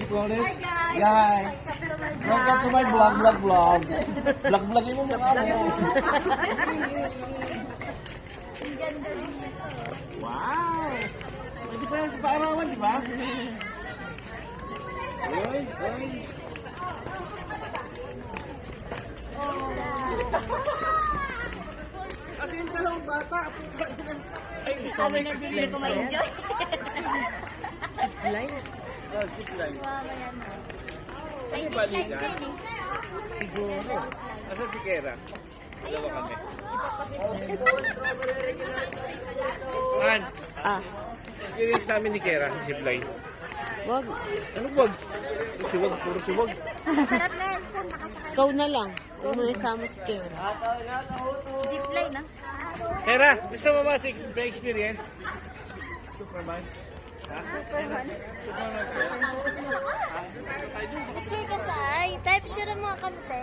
Flores. Hi, guys. Hi. Welcome to my vlog. Vlog mo mukha mo. Ang ganda dito. Wow! Pwede pa yan sa paarawan, di ba? Oy, oy. Kasi yung dalawang bata. Ay, Sabi na hindi ko ma-enjoy. Line? oh, zip line. Mamaya na. Ay, Ano di ba, like Lisa? yan eh. Siguro. Asan si Kera? Dalawa kami. Man, Ah, experience namin ni Kera, zip line. wag. Ano wag? Siwag, puro siwag. Sarap na yan. Nakasakay. Ikaw na lang. Huwag mo na isama si Kira. Zipline ah. Kera, gusto mo ba si experience? Superman? Ha? Superman. Superman. Picture ka sa ay. Type picture mo kami te.